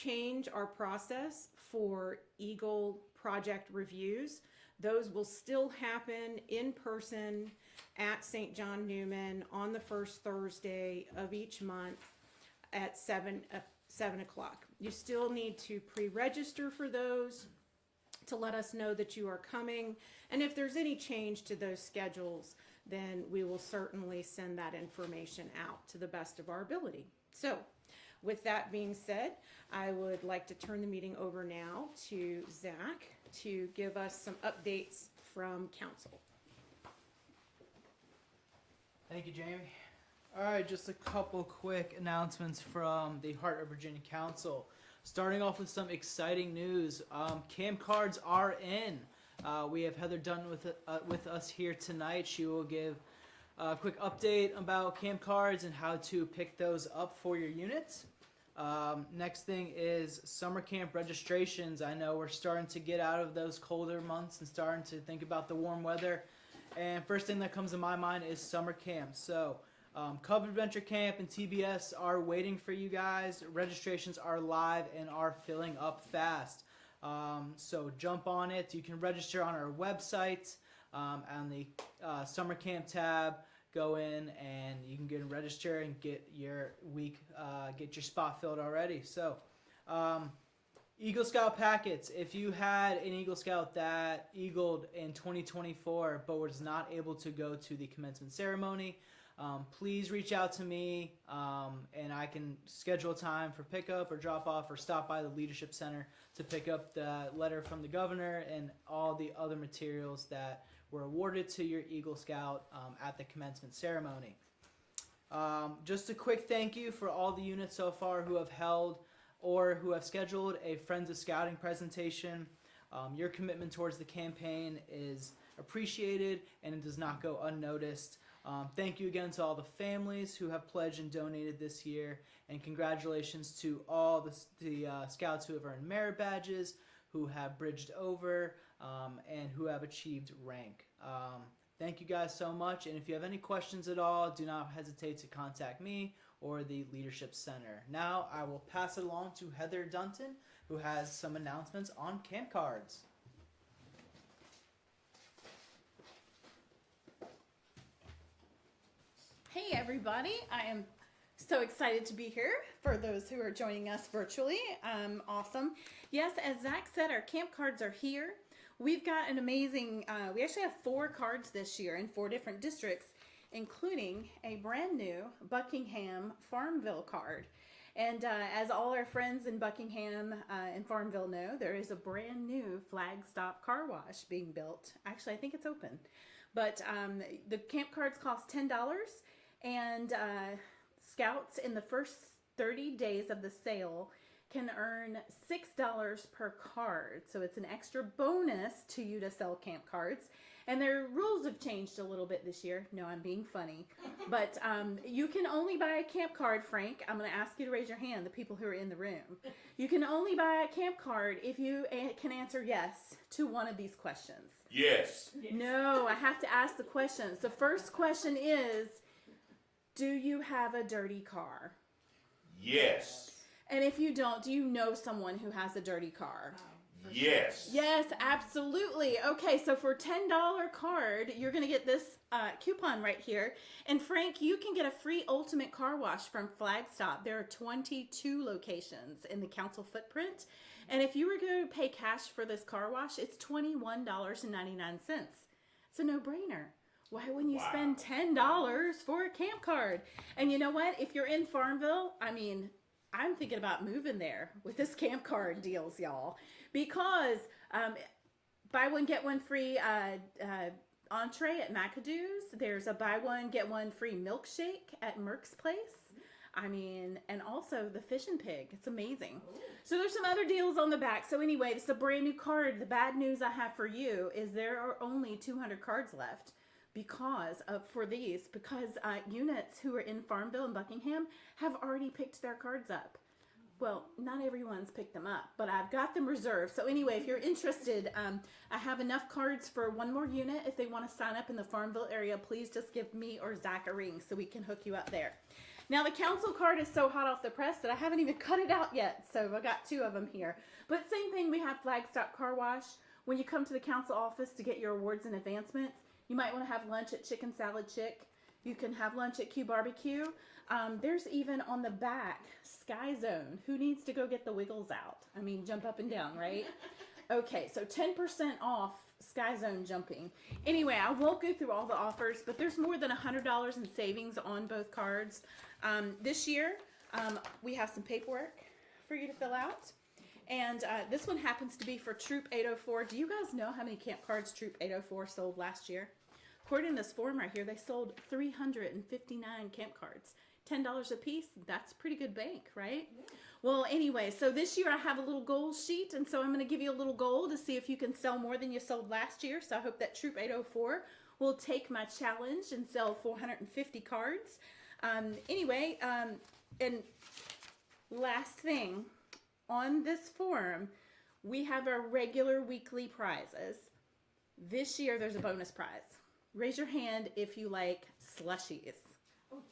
change our process for Eagle project reviews. Those will still happen in person at St. John Newman on the first Thursday of each month at 7 o'clock. You still need to pre-register for those to let us know that you are coming. And if there's any change to those schedules, then we will certainly send that information out to the best of our ability. So with that being said, I would like to turn the meeting over now to Zach to give us some updates from council. Thank you, Jamie. All right, just a couple quick announcements from the Heart of Virginia Council. Starting off with some exciting news. Camp cards are in. We have Heather Dunn with us here tonight. She will give a quick update about camp cards and how to pick those up for your units. Next thing is summer camp registrations. I know we're starting to get out of those colder months and starting to think about the warm weather. And first thing that comes to my mind is summer camp. So Cub Adventure Camp and TBS are waiting for you guys. Registrations are live and are filling up fast. So jump on it. You can register on our website on the summer camp tab. Go in and you can get register and get your get your spot filled already. So Eagle Scout packets. If you had an Eagle Scout that eagled in 2024 but was not able to go to the commencement ceremony, please reach out to me and I can schedule a time for pickup or drop off or stop by the Leadership Center to pick up the letter from the governor and all the other materials that were awarded to your Eagle Scout at the commencement ceremony. Just a quick thank you for all the units so far who have held or who have scheduled a Friends of Scouting presentation. Your commitment towards the campaign is appreciated and it does not go unnoticed. Thank you again to all the families who have pledged and donated this year, and congratulations to all the scouts who have earned merit badges, who have bridged over, and who have achieved rank. Thank you guys so much, and if you have any questions at all, do not hesitate to contact me or the Leadership Center. Now I will pass it along to Heather Dunton, who has some announcements on camp cards. Hey everybody, I am so excited to be here for those who are joining us virtually. Awesome. Yes, as Zach said, our camp cards are here. We've got an amazing, we actually have 4 cards this year in 4 different districts, including a brand new Buckingham Farmville card. And as all our friends in Buckingham and Farmville know, there is a brand new flag stop car wash being built. Actually, I think it's open. But the camp cards cost $10. And scouts in the first 30 days of the sale can earn $6 per card. So it's an extra bonus to you to sell camp cards. And their rules have changed a little bit this year. No, I'm being funny. But you can only buy a camp card, Frank. I'm going to ask you to raise your hand, the people who are in the room. You can only buy a camp card if you can answer yes to one of these questions. Yes. No, I have to ask the questions. The first question is, do you have a dirty car? Yes. And if you don't, do you know someone who has a dirty car? Yes. Yes, absolutely. Okay, so for $10 card, you're going to get this coupon right here. And Frank, you can get a free ultimate car wash from Flagstop. There are 22 locations in the council footprint. And if you were going to pay cash for this car wash, it's $21.99. It's a no-brainer. Why wouldn't you spend $10 for a camp card? And you know what? If you're in Farmville, I mean, I'm thinking about moving there with this camp card deals, y'all. Because buy one, get one free entree at McAdoo's. There's a buy one, get one free milkshake at Merck's Place. I mean, and also the Fish and Pig. It's amazing. So there's some other deals on the back. So anyway, it's a brand new card. The bad news I have for you is there are only 200 cards left. Because units who are in Farmville and Buckingham have already picked their cards up. Well, not everyone's picked them up, but I've got them reserved. So anyway, if you're interested, I have enough cards for one more unit. If they want to sign up in the Farmville area, please just give me or Zach a ring so we can hook you up there. Now the council card is so hot off the press that I haven't even cut it out yet. So I got 2 of them here. But same thing, we have Flagstop Car Wash. When you come to the council office to get your awards and advancements, you might want to have lunch at Chicken Salad Chick. You can have lunch at Q Barbecue. There's even on the back, Sky Zone. Who needs to go get the wiggles out? I mean, jump up and down, right? Okay, so 10% off Sky Zone jumping. Anyway, I won't go through all the offers, but there's more than $100 in savings on both cards. This year, we have some paperwork for you to fill out. And this one happens to be for Troop 804. Do you guys know how many camp cards Troop 804 sold last year? According to this form right here, they sold 359 camp cards. $10 a piece, that's pretty good bank, right? Yeah. Well, anyway, so this year I have a little goal sheet, and so I'm going to give you a little goal to see if you can sell more than you sold last year. So I hope that Troop 804 will take my challenge and sell 450 cards. And last thing, on this form, we have our regular weekly prizes. This year, there's a bonus prize. Raise your hand if you like slushies. Oh, yes.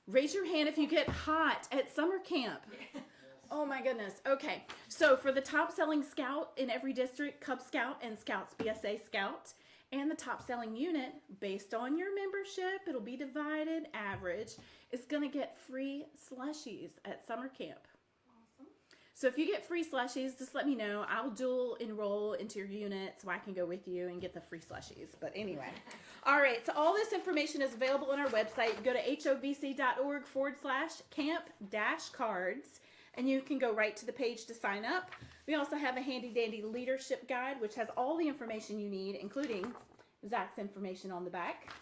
Raise your hand if you get hot at summer camp. Yes. Oh my goodness. Okay, so for the top selling scout in every district, Cub Scout and Scouts BSA Scout, and the top selling unit, based on your membership, it'll be divided average, is going to get free slushies at summer camp. So if you get free slushies, just let me know. I'll dual enroll into your unit so I can go with you and get the free slushies. But anyway. All right, so all this information is available on our website. Go to hovc.org/camp-cards, and you can go right to the page to sign up. We also have a handy-dandy leadership guide, which has all the information you need, including Zach's information on the back.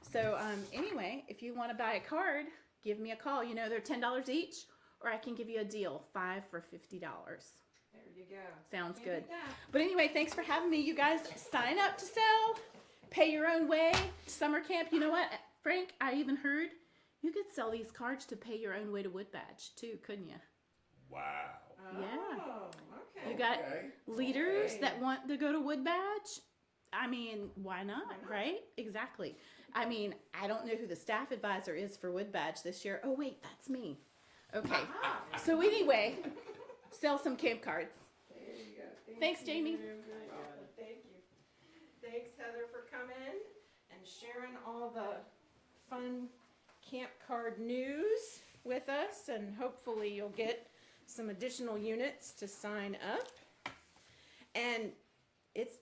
So anyway, if you want to buy a card, give me a call. You know, they're $10 each. Or I can give you a deal, 5 for $50. There you go. Sounds good. But anyway, thanks for having me. You guys sign up to sell, pay your own way, summer camp. You know what, Frank, I even heard you could sell these cards to pay your own way to Wood Badge too, couldn't you? Wow. Yeah. Oh, okay. You got leaders that want to go to Wood Badge. I mean, why not, right? Exactly. I mean, I don't know who the staff advisor is for Wood Badge this year. Oh, wait, that's me. Okay, so anyway, sell some camp cards. There you go. Thanks, Jamie. Thank you. Thanks, Heather, for coming and sharing all the fun camp card news with us, and hopefully you'll get some additional units to sign up. And it's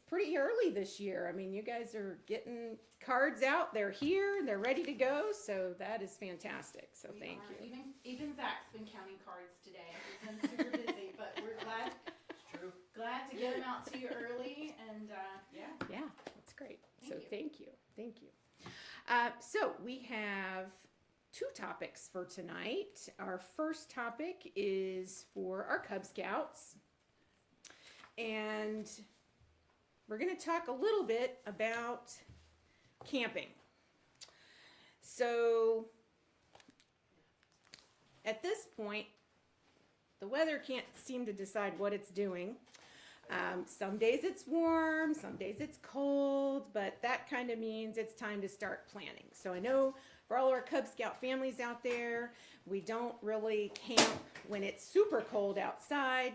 pretty early this year. I mean, you guys are getting cards out. They're here. They're ready to go. So that is fantastic. So thank you. Even Zach's been counting cards today. He's been super busy, but we're glad. It's true. Glad to get them out to you early, and Yeah, that's great. Thank you. Thank you. So we have 2 topics for tonight. Our first topic is for our Cub Scouts, and we're going to talk a little bit about camping. So at this point, the weather can't seem to decide what it's doing. Some days it's warm, some days it's cold, but that kind of means it's time to start planning. So I know for all our Cub Scout families out there, we don't really camp when it's super cold outside,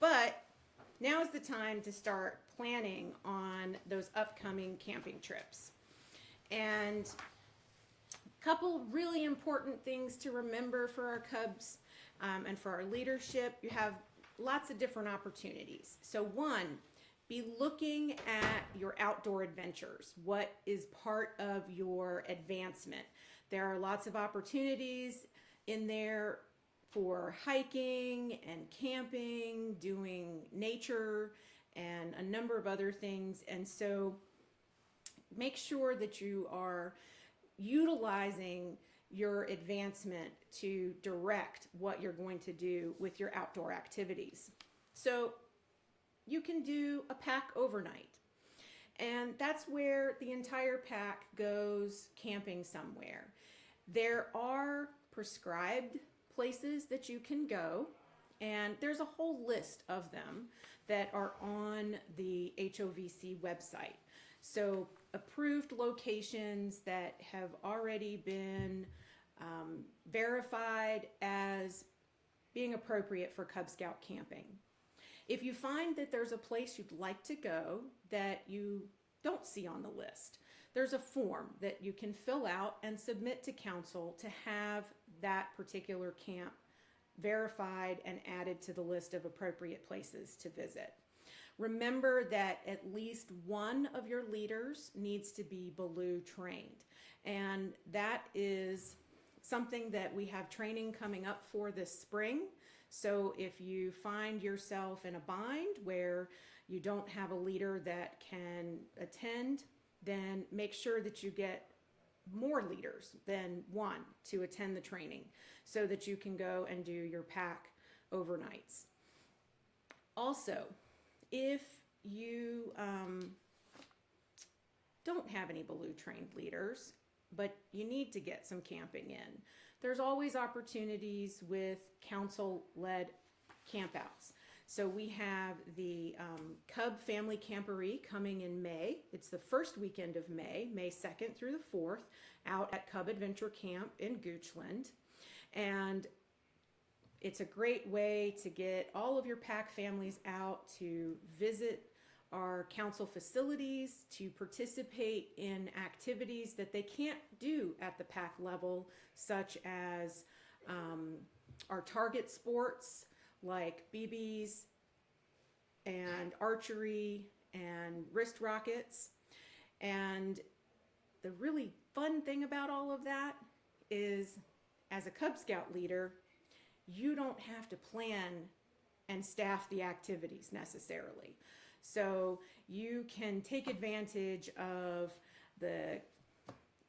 but now's the time to start planning on those upcoming camping trips. And a couple really important things to remember for our Cubs and for our leadership. You have lots of different opportunities. So 1, be looking at your outdoor adventures. What is part of your advancement? There are lots of opportunities in there for hiking and camping, doing nature, and a number of other things. And so make sure that you are utilizing your advancement to direct what you're going to do with your outdoor activities. So you can do a pack overnight, and that's where the entire pack goes camping somewhere. There are prescribed places that you can go, and there's a whole list of them that are on the HOVC website. So approved locations that have already been verified as being appropriate for Cub Scout camping. If you find that there's a place you'd like to go that you don't see on the list, there's a form that you can fill out and submit to council to have that particular camp verified and added to the list of appropriate places to visit. Remember that at least one of your leaders needs to be Baloo trained, and that is something that we have training coming up for this spring. So if you find yourself in a bind where you don't have a leader that can attend, then make sure that you get more leaders than one to attend the training so that you can go and do your pack overnights. Also, if you don't have any Baloo trained leaders, but you need to get some camping in, there's always opportunities with council-led campouts. So we have the Cub Family Camporee coming in May. It's the first weekend of May, May 2nd through the 4th, out at Cub Adventure Camp in Goochland. And it's a great way to get all of your pack families out to visit our council facilities, to participate in activities that they can't do at the pack level, such as our target sports like BBs and archery and wrist rockets. And the really fun thing about all of that is, as a Cub Scout leader, you don't have to plan and staff the activities necessarily. So you can take advantage of the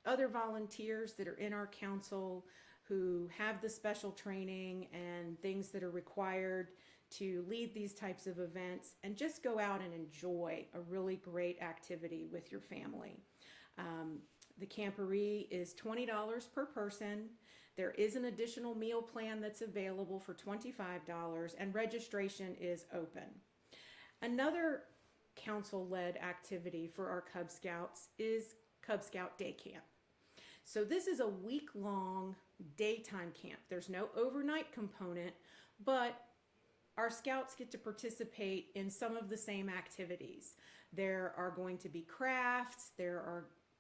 other volunteers that are in our council who have the special training and things that are required to lead these types of events, and just go out and enjoy a really great activity with your family. The camporee is $20 per person. There is an additional meal plan that's available for $25, and registration is open. Another council-led activity for our Cub Scouts is Cub Scout Day Camp. So this is a week-long daytime camp. There's no overnight component, but our scouts get to participate in some of the same activities. There are going to be crafts,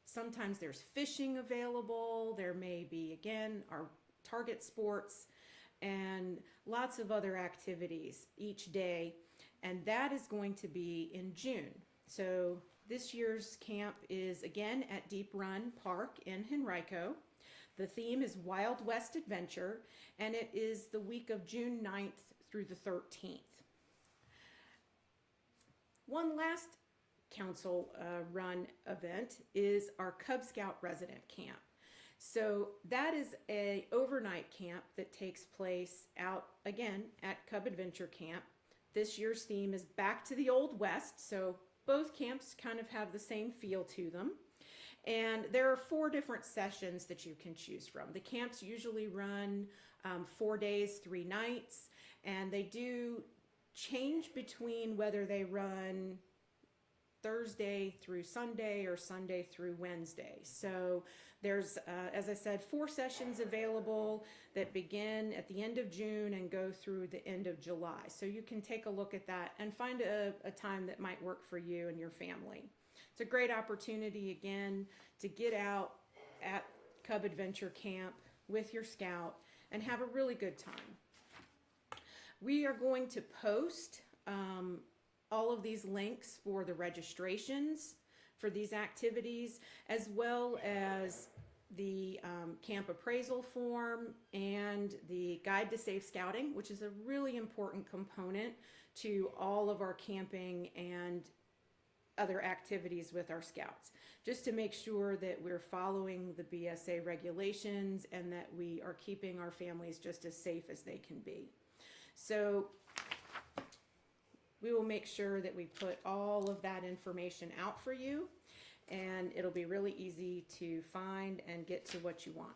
sometimes there's fishing available, there may be, again, our target sports, and lots of other activities each day. And that is going to be in June. So this year's camp is again at Deep Run Park in Henrico. The theme is Wild West Adventure, and it is the week of June 9th through the 13th. One last council run event is our Cub Scout Resident Camp. So that is a overnight camp that takes place out again at Cub Adventure Camp. This year's theme is Back to the Old West, so both camps kind of have the same feel to them. And there are 4 different sessions that you can choose from. The camps usually run 4 days, 3 nights, and they do change between whether they run Thursday through Sunday or Sunday through Wednesday. So there's, as I said, 4 sessions available that begin at the end of June and go through the end of July. So you can take a look at that and find a time that might work for you and your family. It's a great opportunity, again, to get out at Cub Adventure Camp with your scout and have a really good time. We are going to post all of these links for the registrations for these activities, as well as the camp appraisal form and the Guide to Safe Scouting, which is a really important component to all of our camping and other activities with our scouts, just to make sure that we're following the BSA regulations and that we are keeping our families just as safe as they can be. So we will make sure that we put all of that information out for you, and it'll be really easy to find and get to what you want.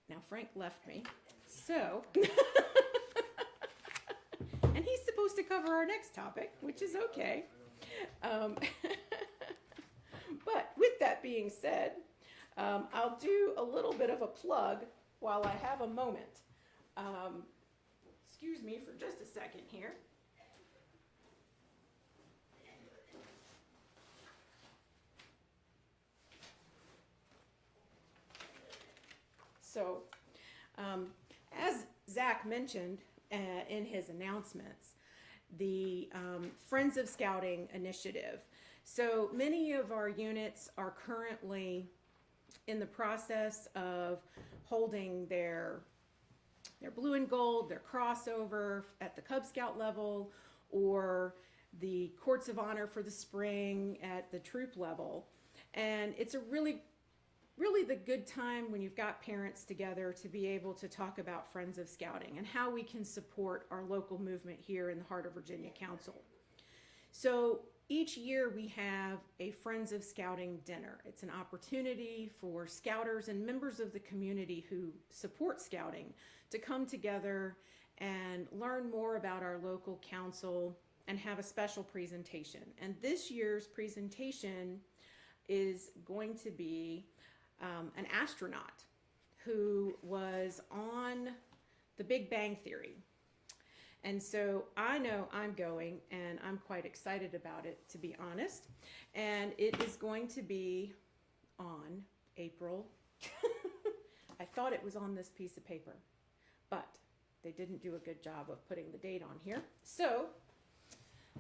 Now Frank left me, so and he's supposed to cover our next topic, which is okay. But with that being said, I'll do a little bit of a plug while I have a moment. Excuse me for just a second here. So, as Zach mentioned in his announcements, the Friends of Scouting initiative. So many of our units are currently in the process of holding their blue and gold, their crossover at the Cub Scout level, or the Courts of Honor for the spring at the troop level. And it's a really the good time when you've got parents together to be able to talk about Friends of Scouting and how we can support our local movement here in the heart of Virginia Council. So each year we have a Friends of Scouting dinner. It's an opportunity for Scouters and members of the community who support Scouting to come together and learn more about our local council and have a special presentation. And this year's presentation is going to be an astronaut who was on The Big Bang Theory. And so I know I'm going, and I'm quite excited about it, to be honest. And it is going to be on April. I thought it was on this piece of paper, but they didn't do a good job of putting the date on here. So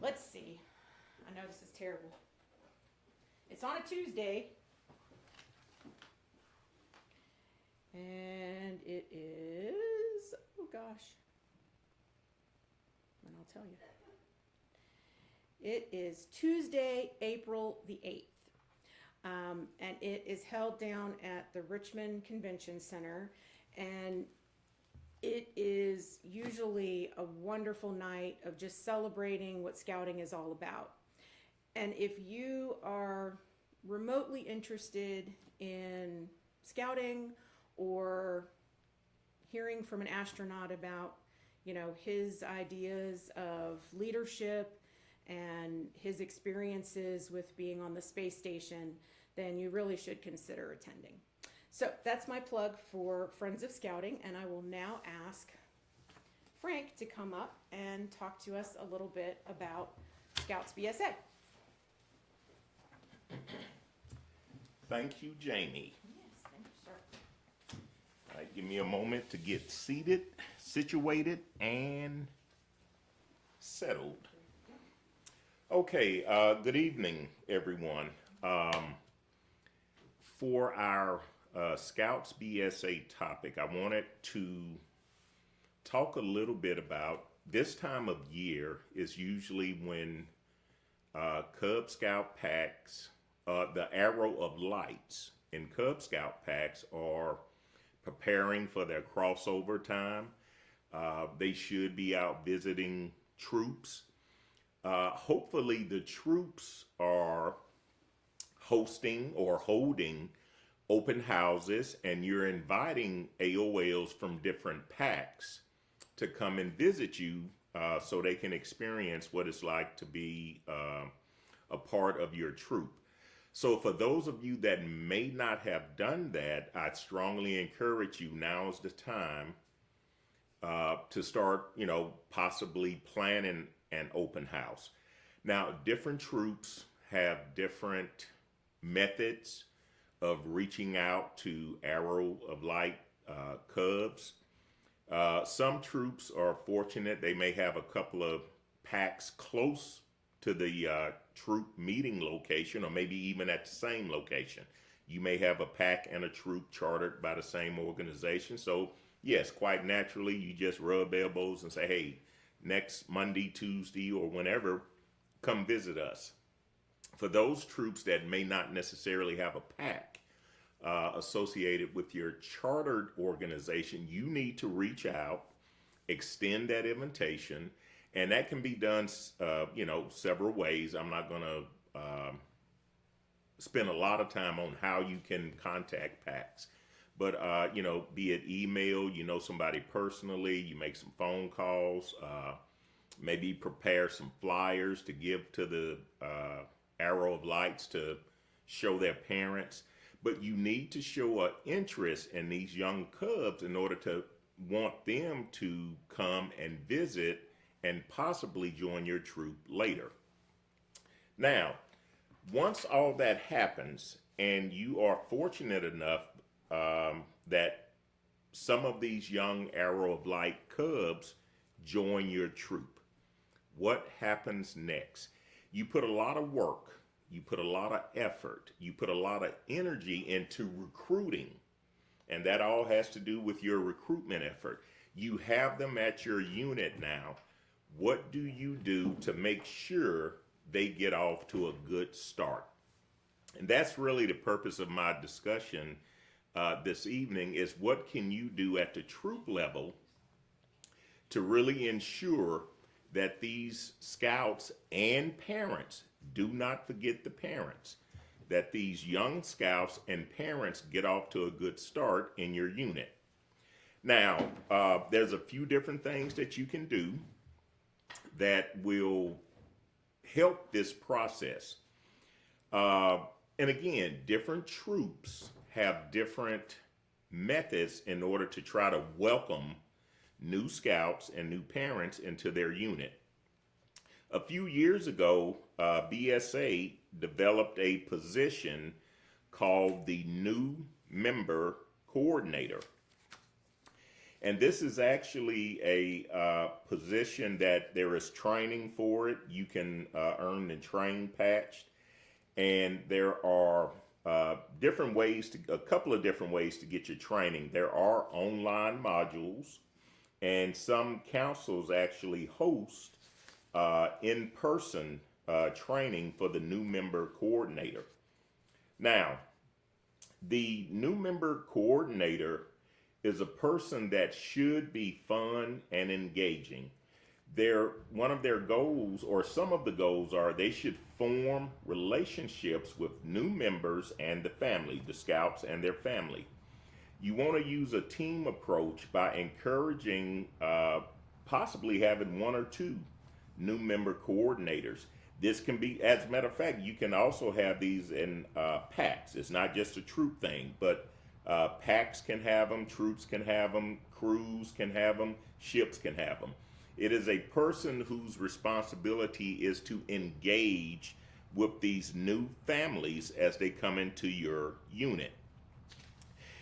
let's see. I know this is terrible. It's on a Tuesday. And it is, oh gosh, and I'll tell you. It is Tuesday, April the 8th. And it is held down at the Richmond Convention Center. And it is usually a wonderful night of just celebrating what Scouting is all about. And if you are remotely interested in Scouting, or hearing from an astronaut about, his ideas of leadership and his experiences with being on the space station, then you really should consider attending. So that's my plug for Friends of Scouting, and I will now ask Frank to come up and talk to us a little bit about Scouts BSA. Thank you, Jamie. Yes, thank you, sir. All right, give me a moment to get seated, situated, and settled. Okay, good evening, everyone. For our Scouts BSA topic, I wanted to talk a little bit about this time of year is usually when Cub Scout packs, the Arrow of Lights in Cub Scout packs are preparing for their crossover time. They should be out visiting troops. Hopefully the troops are hosting or holding open houses, and you're inviting AOLs from different packs to come and visit you so they can experience what it's like to be a part of your troop. So for those of you that may not have done that, I'd strongly encourage you, now's the time to start, possibly planning an open house. Now, different troops have different methods of reaching out to Arrow of Light Cubs. Some troops are fortunate. They may have a couple of packs close to the troop meeting location, or maybe even at the same location. You may have a pack and a troop chartered by the same organization. So yes, quite naturally, you just rub elbows and say, hey, next Monday, Tuesday, or whenever, come visit us. For those troops that may not necessarily have a pack associated with your chartered organization, you need to reach out, extend that invitation, and that can be done, several ways. I'm not going to spend a lot of time on how you can contact packs. But, be it email, somebody personally, you make some phone calls, maybe prepare some flyers to give to the Arrow of Lights to show their parents. but you need to show an interest in these young cubs in order to want them to come and visit and possibly join your troop later. Now, once all that happens and you are fortunate enough that some of these young Arrow of Light cubs join your troop, what happens next? You put a lot of work, you put a lot of effort, you put a lot of energy into recruiting, and that all has to do with your recruitment effort. You have them at your unit now. What do you do to make sure they get off to a good start? And that's really the purpose of my discussion this evening, is what can you do at the troop level to really ensure that these scouts and parents, do not forget the parents, that these young scouts and parents get off to a good start in your unit. Now, there's a few different things that you can do that will help this process. And again, different troops have different methods in order to try to welcome new scouts and new parents into their unit. A few years ago, BSA developed a position called the New Member Coordinator. And this is actually a position that there is training for it. You can earn the train patch. And there are a couple of different ways to get your training. There are online modules, and some councils actually host in-person training for the new member coordinator. Now, the new member coordinator is a person that should be fun and engaging. One of their goals, or some of the goals, are they should form relationships with new members and the family, the scouts and their family. You want to use a team approach by encouraging, possibly having one or two new member coordinators. This can be, as a matter of fact, you can also have these in packs. It's not just a troop thing, but packs can have them, troops can have them, crews can have them, ships can have them. It is a person whose responsibility is to engage with these new families as they come into your unit.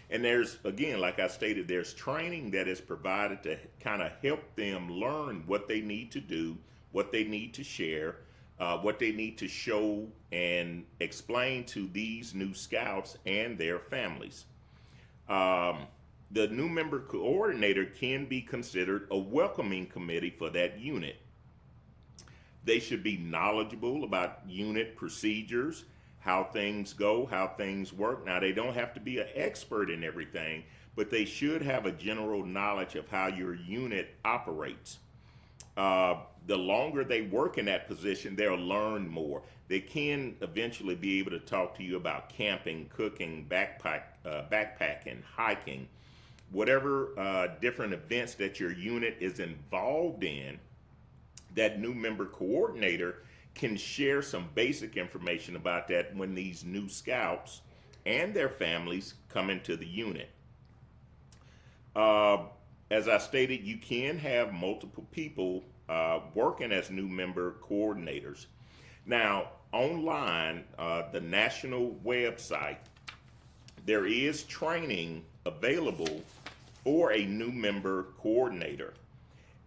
And there's, again, like I stated, there's training that is provided to kind of help them learn what they need to do, what they need to share, what they need to show and explain to these new scouts and their families. The new member coordinator can be considered a welcoming committee for that unit. They should be knowledgeable about unit procedures, how things go, how things work. Now, they don't have to be an expert in everything, but they should have a general knowledge of how your unit operates. The longer they work in that position, they'll learn more. They can eventually be able to talk to you about camping, cooking, backpacking, hiking, whatever different events that your unit is involved in. That new member coordinator can share some basic information about that when these new scouts and their families come into the unit. As I stated, you can have multiple people working as new member coordinators. Now, online, the national website, there is training available for a new member coordinator.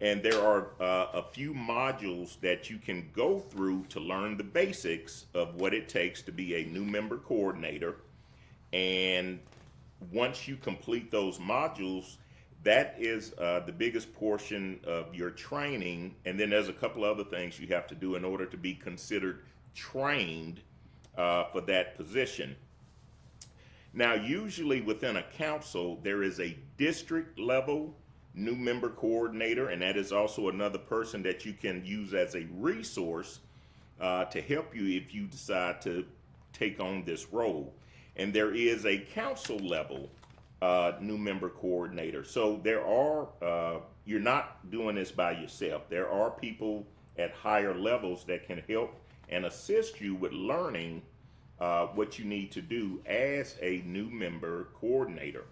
And there are a few modules that you can go through to learn the basics of what it takes to be a new member coordinator. And once you complete those modules, that is the biggest portion of your training. And then there's a couple other things you have to do in order to be considered trained for that position. Now, usually within a council, there is a district level new member coordinator, and that is also another person that you can use as a resource to help you if you decide to take on this role. And there is a council level new member coordinator. So there are, you're not doing this by yourself. There are people at higher levels that can help and assist you with learning what you need to do as a new member coordinator.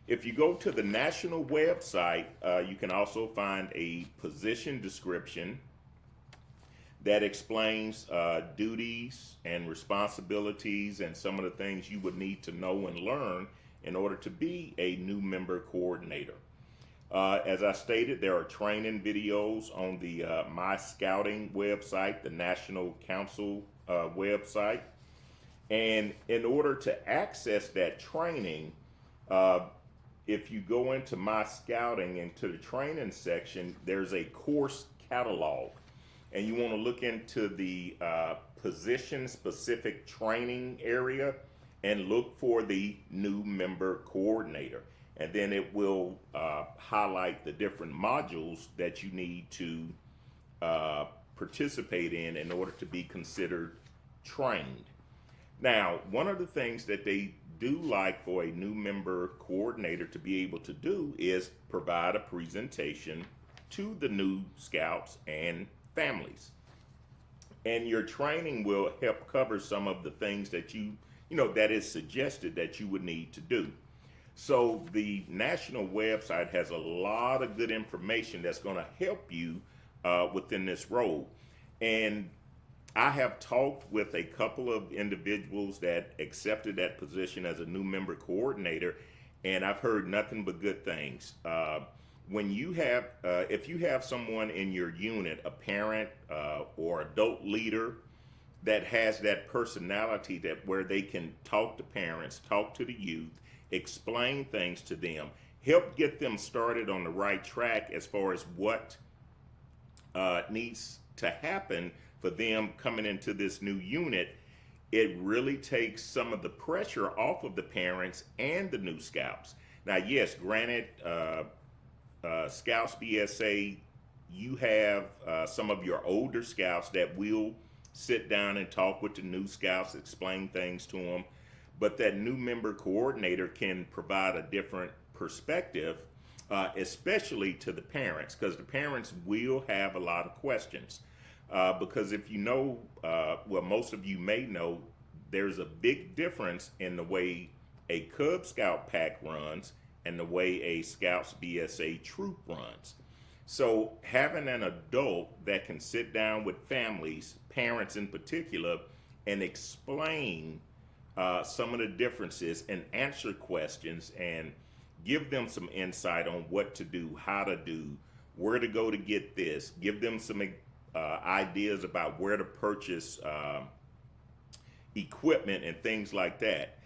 If you go to the national website, you can also find a position description that explains duties and responsibilities and some of the things you would need to know and learn in order to be a new member coordinator. As I stated, there are training videos on the My Scouting website, the National Council website. And in order to access that training, if you go into My Scouting, into the training section, there's a course catalog. And you want to look into the position-specific training area and look for the new member coordinator. And then it will highlight the different modules that you need to participate in order to be considered trained. Now, one of the things that they do like for a new member coordinator to be able to do is provide a presentation to the new scouts and families. And your training will help cover some of the things that that is suggested that you would need to do. So the national website has a lot of good information that's going to help you within this role. And I have talked with a couple of individuals that accepted that position as a new member coordinator, and I've heard nothing but good things. When you have, if you have someone in your unit, a parent or adult leader that has that personality that where they can talk to parents, talk to the youth, explain things to them, help get them started on the right track as far as what needs to happen for them coming into this new unit, it really takes some of the pressure off of the parents and the new scouts. Now, yes, granted, Scouts BSA, you have some of your older scouts that will sit down and talk with the new scouts, explain things to them, but that new member coordinator can provide a different perspective, especially to the parents, because the parents will have a lot of questions. Because if you know, well, most of you may know, there's a big difference in the way a Cub Scout pack runs and the way a Scouts BSA troop runs. So having an adult that can sit down with families, parents in particular, and explain some of the differences and answer questions and give them some insight on what to do, how to do, where to go to get this, give them some ideas about where to purchase equipment and things like that.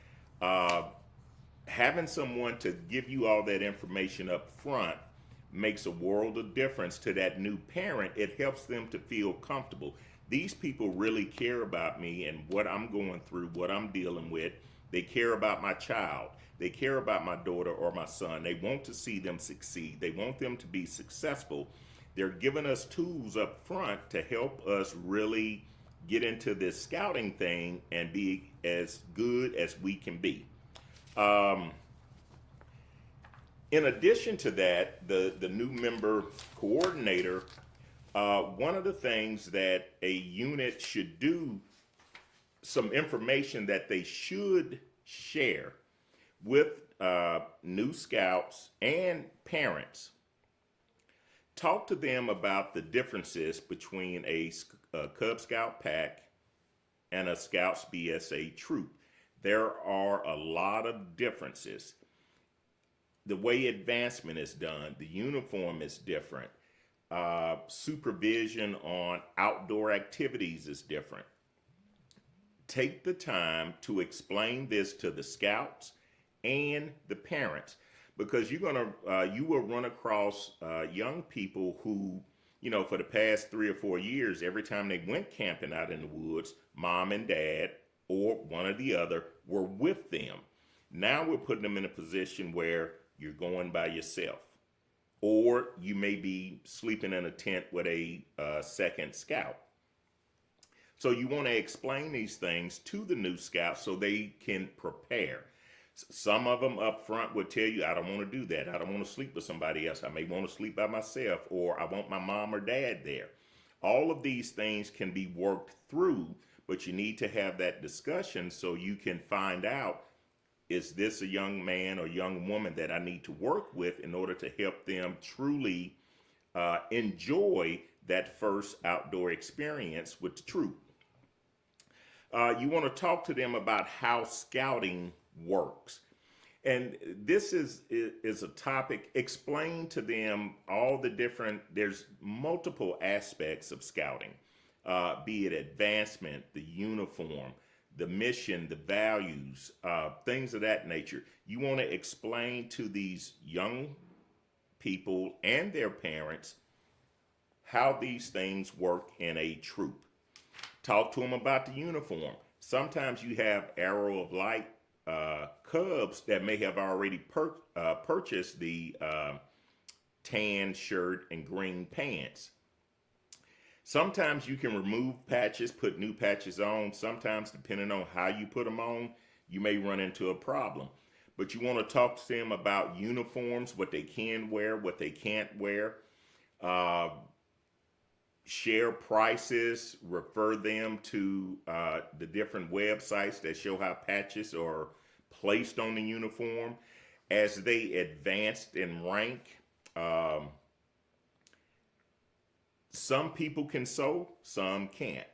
Having someone to give you all that information up front makes a world of difference to that new parent. It helps them to feel comfortable. These people really care about me and what I'm going through, what I'm dealing with. They care about my child. They care about my daughter or my son. They want to see them succeed. They want them to be successful. They're giving us tools up front to help us really get into this scouting thing and be as good as we can be. In addition to that, the new member coordinator, one of the things that a unit should do, some information that they should share with new scouts and parents. Talk to them about the differences between a Cub Scout pack and a Scouts BSA troop. There are a lot of differences. The way advancement is done, the uniform is different. Supervision on outdoor activities is different. Take the time to explain this to the scouts and the parents, because you will run across young people who, for the past 3 or 4 years, every time they went camping out in the woods, mom and dad or one or the other were with them. Now we're putting them in a position where you're going by yourself, or you may be sleeping in a tent with a second scout. So you want to explain these things to the new scouts so they can prepare. Some of them up front will tell you, I don't want to do that. I don't want to sleep with somebody else. I may want to sleep by myself, or I want my mom or dad there. All of these things can be worked through, but you need to have that discussion so you can find out, is this a young man or young woman that I need to work with in order to help them truly enjoy that first outdoor experience with the troop. You want to talk to them about how scouting works. And this is a topic, explain to them all the different, there's multiple aspects of scouting, be it advancement, the uniform, the mission, the values, things of that nature. You want to explain to these young people and their parents how these things work in a troop. Talk to them about the uniform. Sometimes you have Arrow of Light Cubs that may have already purchased the tan shirt and green pants. Sometimes you can remove patches, put new patches on. Sometimes, depending on how you put them on, you may run into a problem. But you want to talk to them about uniforms, what they can wear, what they can't wear. Share prices, refer them to the different websites that show how patches are placed on the uniform. As they advanced in rank, some people can sew, some can't.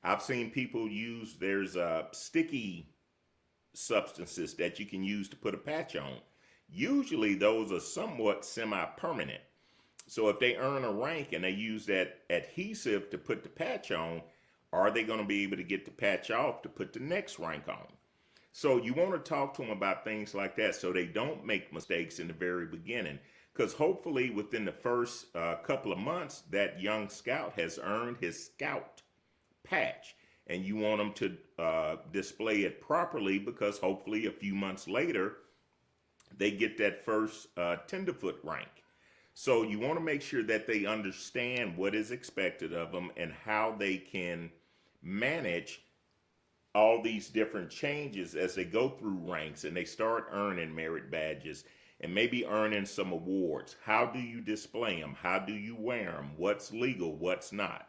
I've seen people use, there's sticky substances that you can use to put a patch on. Usually those are somewhat semi-permanent. So if they earn a rank and they use that adhesive to put the patch on, are they going to be able to get the patch off to put the next rank on? So you want to talk to them about things like that so they don't make mistakes in the very beginning. Because hopefully within the first couple of months, that young scout has earned his scout patch. And you want them to display it properly, because hopefully a few months later, they get that first tenderfoot rank. So you want to make sure that they understand what is expected of them and how they can manage all these different changes as they go through ranks and they start earning merit badges and maybe earning some awards. How do you display them? How do you wear them? What's legal? What's not?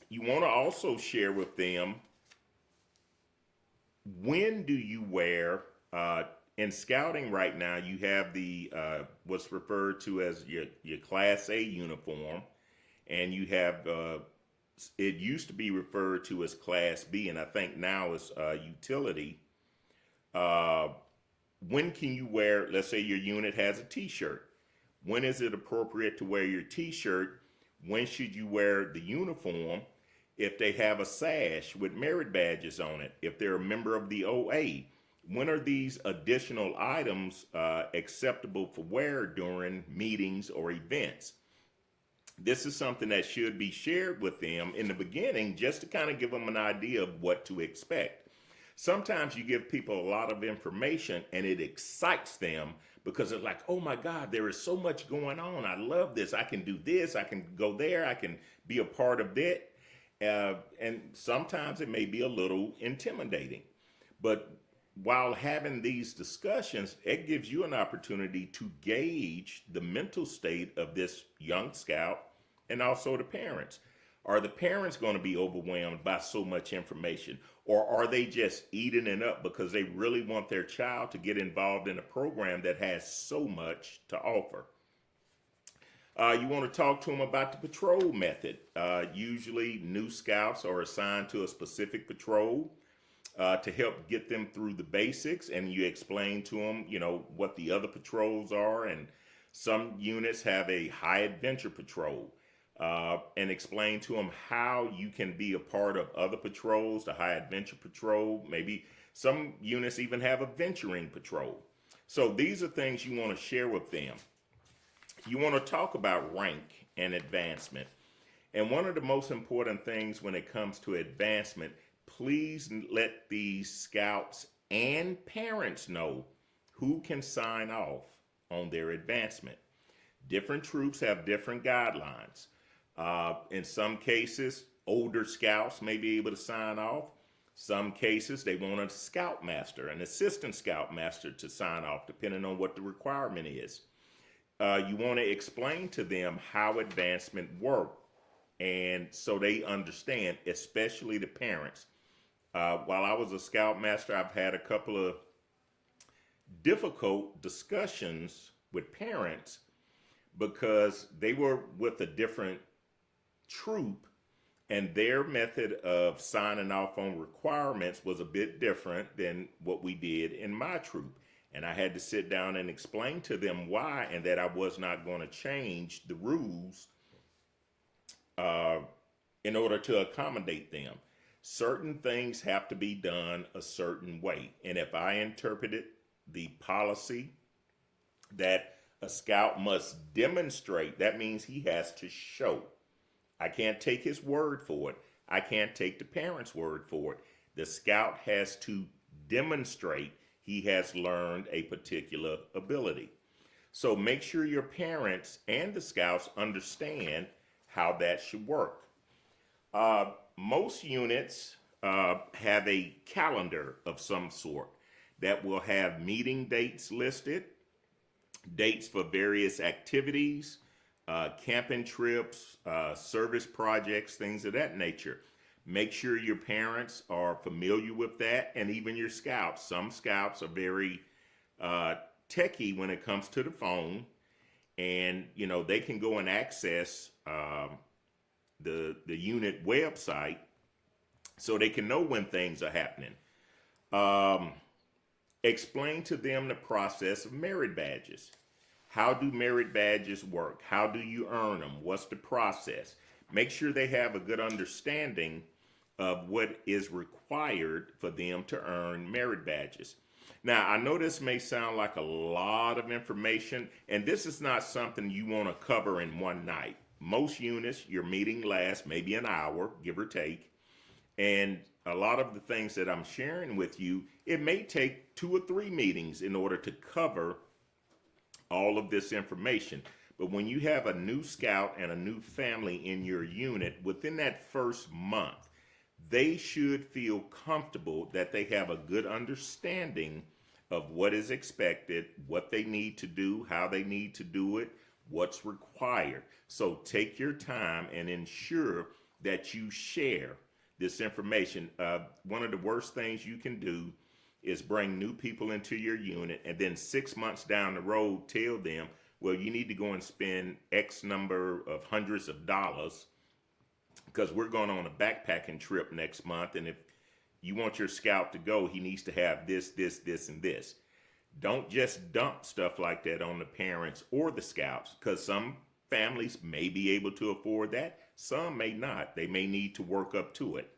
You want to also share with them, when do you wear, in scouting right now, you have the what's referred to as your Class A uniform, and you have, it used to be referred to as Class B, and I think now it's utility. When can you wear, let's say your unit has a t-shirt. When is it appropriate to wear your t-shirt? When should you wear the uniform? If they have a sash with merit badges on it, if they're a member of the OA, when are these additional items acceptable for wear during meetings or events? This is something that should be shared with them in the beginning, just to kind of give them an idea of what to expect. Sometimes you give people a lot of information and it excites them because it's like, oh my God, there is so much going on. I love this. I can do this. I can go there. I can be a part of that. And sometimes it may be a little intimidating. But while having these discussions, it gives you an opportunity to gauge the mental state of this young scout and also the parents. Are the parents going to be overwhelmed by so much information? Or are they just eating it up because they really want their child to get involved in a program that has so much to offer? You want to talk to them about the patrol method. Usually new scouts are assigned to a specific patrol to help get them through the basics, and you explain to them, you know, what the other patrols are, and some units have a high adventure patrol, and explain to them how you can be a part of other patrols, the high adventure patrol. Maybe some units even have a venturing patrol. So these are things you want to share with them. You want to talk about rank and advancement. And one of the most important things when it comes to advancement, please let these scouts and parents know who can sign off on their advancement. Different troops have different guidelines. In some cases, older scouts may be able to sign off. Some cases, they want a scoutmaster, an assistant scoutmaster to sign off, depending on what the requirement is. You want to explain to them how advancement works. and so they understand, especially the parents. While I was a scoutmaster, I've had a couple of difficult discussions with parents because they were with a different troop, and their method of signing off on requirements was a bit different than what we did in my troop. And I had to sit down and explain to them why, and that I was not going to change the rules in order to accommodate them. Certain things have to be done a certain way. And if I interpreted the policy that a scout must demonstrate, that means he has to show. I can't take his word for it. I can't take the parents' word for it. The scout has to demonstrate he has learned a particular ability. So make sure your parents and the scouts understand how that should work. Most units have a calendar of some sort that will have meeting dates listed, dates for various activities, camping trips, service projects, things of that nature. Make sure your parents are familiar with that, and even your scouts. Some scouts are very techie when it comes to the phone, and they can go and access the unit website so they can know when things are happening. Explain to them the process of merit badges. How do merit badges work? How do you earn them? What's the process? Make sure they have a good understanding of what is required for them to earn merit badges. Now, I know this may sound like a lot of information, and this is not something you want to cover in one night. Most units, your meeting lasts maybe an hour, give or take, and a lot of the things that I'm sharing with you, it may take 2 or 3 meetings in order to cover all of this information. But when you have a new scout and a new family in your unit, within that first month, they should feel comfortable that they have a good understanding of what is expected, what they need to do, how they need to do it, what's required. So take your time and ensure that you share this information. One of the worst things you can do is bring new people into your unit and then 6 months down the road tell them, well, you need to go and spend X number of hundreds of dollars because we're going on a backpacking trip next month, and if you want your scout to go, he needs to have this, this, this, and this. Don't just dump stuff like that on the parents or the scouts, because some families may be able to afford that. Some may not. They may need to work up to it.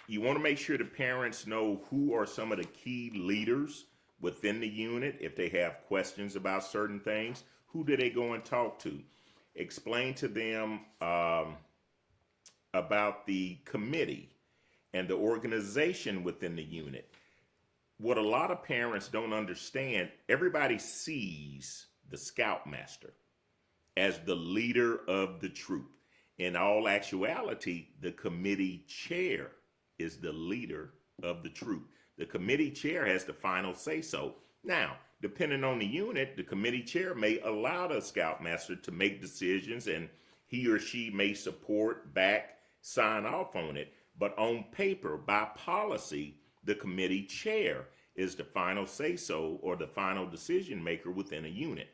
You want to make sure the parents know who are some of the key leaders within the unit. If they have questions about certain things, who do they go and talk to? Explain to them about the committee and the organization within the unit. What a lot of parents don't understand, everybody sees the scoutmaster as the leader of the troop. In all actuality, the committee chair is the leader of the troop. The committee chair has the final say-so. Now, depending on the unit, the committee chair may allow the scoutmaster to make decisions, and he or she may support, back, sign off on it. But on paper, by policy, the committee chair is the final say-so or the final decision maker within a unit.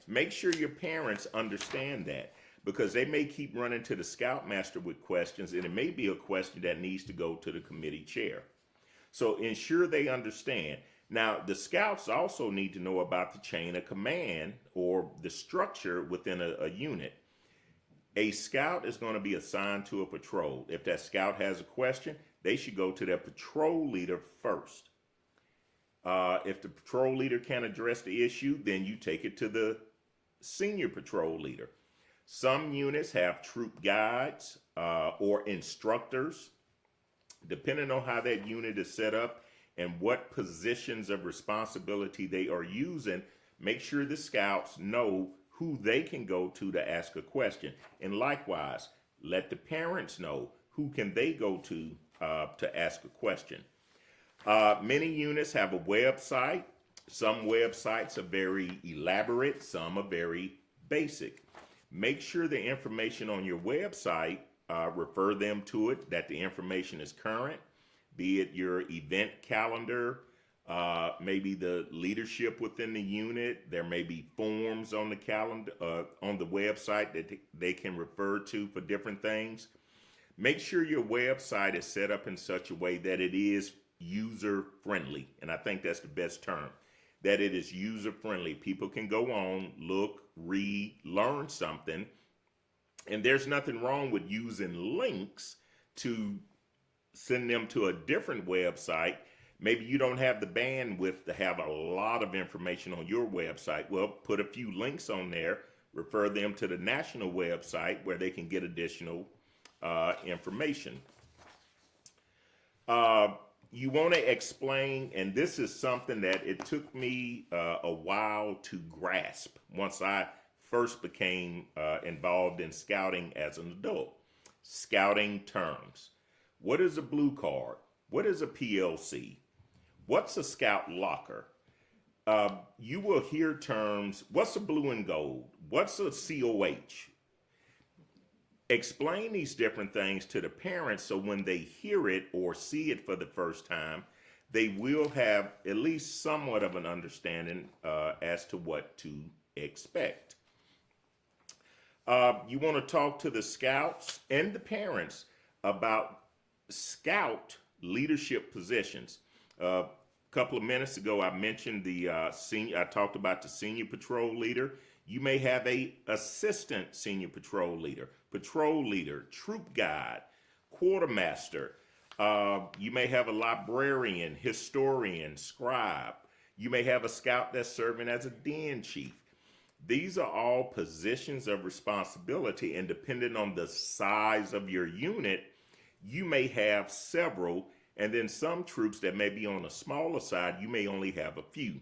Make sure your parents understand that, because they may keep running to the scoutmaster with questions, and it may be a question that needs to go to the committee chair. So ensure they understand. Now, the scouts also need to know about the chain of command or the structure within a unit. A scout is going to be assigned to a patrol. If that scout has a question, they should go to their patrol leader first. If the patrol leader can't address the issue, then you take it to the senior patrol leader. Some units have troop guides or instructors. Depending on how that unit is set up and what positions of responsibility they are using, make sure the scouts know who they can go to ask a question. And likewise, let the parents know who can they go to ask a question. Many units have a website. Some websites are very elaborate, some are very basic. Make sure the information on your website, refer them to it, that the information is current, be it your event calendar, maybe the leadership within the unit. There may be forms on the calendar, on the website that they can refer to for different things. Make sure your website is set up in such a way that it is user friendly. And I think that's the best term, that it is user friendly. People can go on, look, read, learn something. And there's nothing wrong with using links to send them to a different website. Maybe you don't have the bandwidth to have a lot of information on your website. Well, put a few links on there, refer them to the national website where they can get additional information. You want to explain, and this is something that it took me a while to grasp once I first became involved in scouting as an adult. Scouting terms. What is a blue card? What is a PLC? What's a scout locker? You will hear terms, what's a blue and gold? What's a COH? Explain these different things to the parents so when they hear it or see it for the first time, they will have at least somewhat of an understanding as to what to expect. You want to talk to the scouts and the parents about scout leadership positions. A couple of minutes ago, I mentioned I talked about the senior patrol leader. You may have a assistant senior patrol leader, troop guide, quartermaster. You may have a librarian, historian, scribe. You may have a scout that's serving as a den chief. These are all positions of responsibility, and depending on the size of your unit, you may have several, and then some troops that may be on the smaller side, you may only have a few.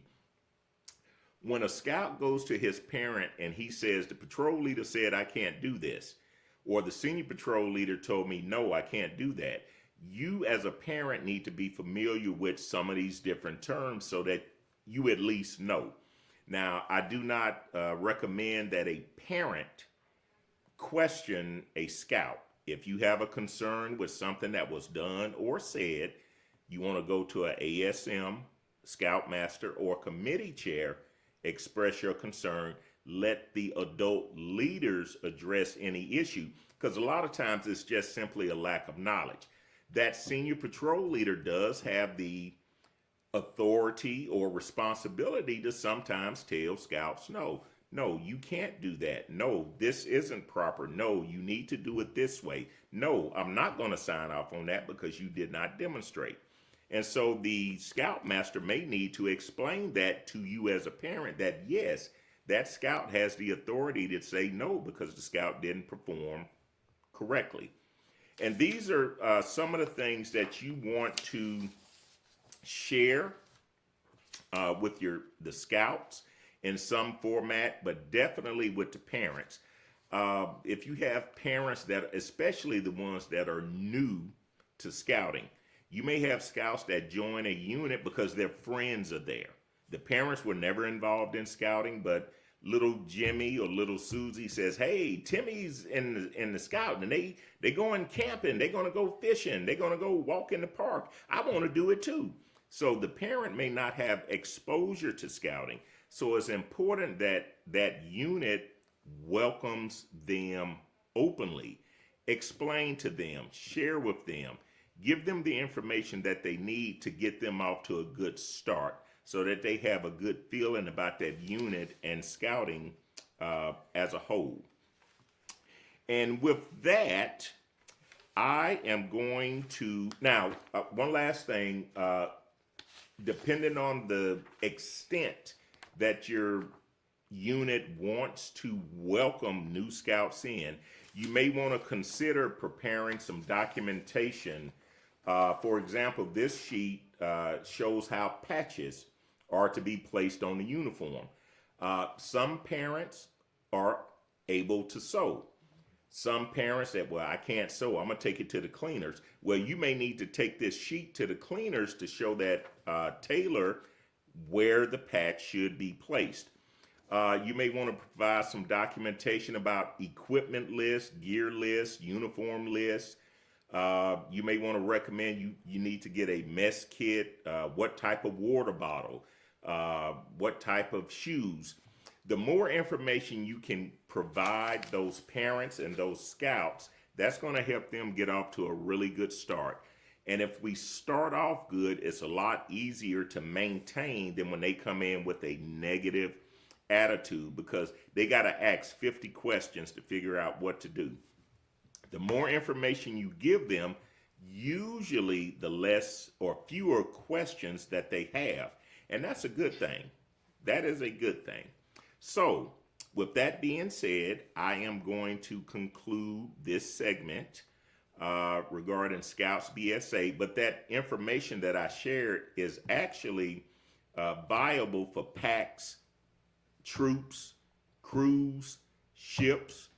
When a scout goes to his parent and he says, the patrol leader said I can't do this, or the senior patrol leader told me, no, I can't do that. You as a parent need to be familiar with some of these different terms so that you at least know. Now, I do not recommend that a parent question a scout. If you have a concern with something that was done or said, you want to go to an ASM, scoutmaster, or committee chair, express your concern. Let the adult leaders address any issue, because a lot of times it's just simply a lack of knowledge. That senior patrol leader does have the authority or responsibility to sometimes tell scouts, no, you can't do that. No, this isn't proper. No, you need to do it this way. No, I'm not going to sign off on that because you did not demonstrate. And so the scoutmaster may need to explain that to you as a parent, that yes, that scout has the authority to say no because the scout didn't perform correctly. And these are some of the things that you want to share with the scouts in some format, but definitely with the parents. If you have parents that, especially the ones that are new to scouting, you may have scouts that join a unit because their friends are there. The parents were never involved in scouting, but little Jimmy or little Susie says, hey, Timmy's in the scout, and they going camping, they're going to go fishing, they're going to go walk in the park. I want to do it too. So the parent may not have exposure to scouting. So it's important that that unit welcomes them openly, explain to them, share with them, give them the information that they need to get them off to a good start so that they have a good feeling about that unit and scouting as a whole. And with that, I am going to, now, one last thing, depending on the extent that your unit wants to welcome new scouts in, you may want to consider preparing some documentation. For example, this sheet shows how patches are to be placed on the uniform. Some parents are able to sew. Some parents said, well, I can't sew, I'm gonna take it to the cleaners. Well, you may need to take this sheet to the cleaners to show that tailor where the patch should be placed. You may want to provide some documentation about equipment lists, gear lists, uniform lists. You may want to recommend you need to get a mess kit, what type of water bottle, what type of shoes. The more information you can provide those parents and those scouts, that's going to help them get off to a really good start. And if we start off good, it's a lot easier to maintain than when they come in with a negative attitude, because they got to ask 50 questions to figure out what to do. The more information you give them, usually the less or fewer questions that they have. And that's a good thing. That is a good thing. So, with that being said, I am going to conclude this segment regarding Scouts BSA, but that information that I shared is actually viable for packs, troops, crews, ships.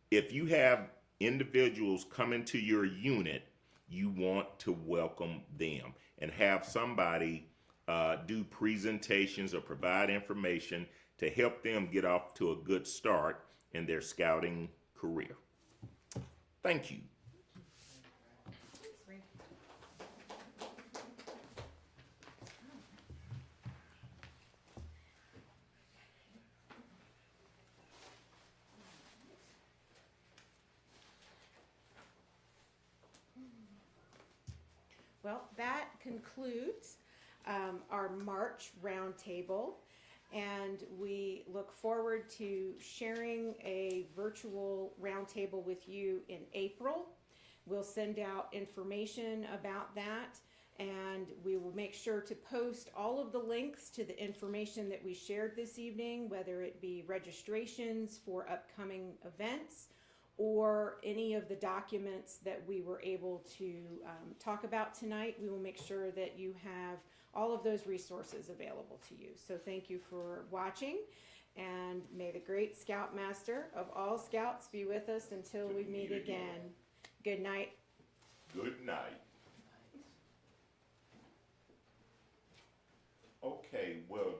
If you have individuals coming to your unit, you want to welcome them and have somebody do presentations or provide information to help them get off to a good start in their scouting career. Thank you. Well, that concludes our March roundtable, and we look forward to sharing a virtual roundtable with you in April. We'll send out information about that, and we will make sure to post all of the links to the information that we shared this evening, whether it be registrations for upcoming events or any of the documents that we were able to talk about tonight. We will make sure that you have all of those resources available to you. So thank you for watching, and may the great Scoutmaster of all Scouts be with us until we meet again. Good night. Good night. Okay, well,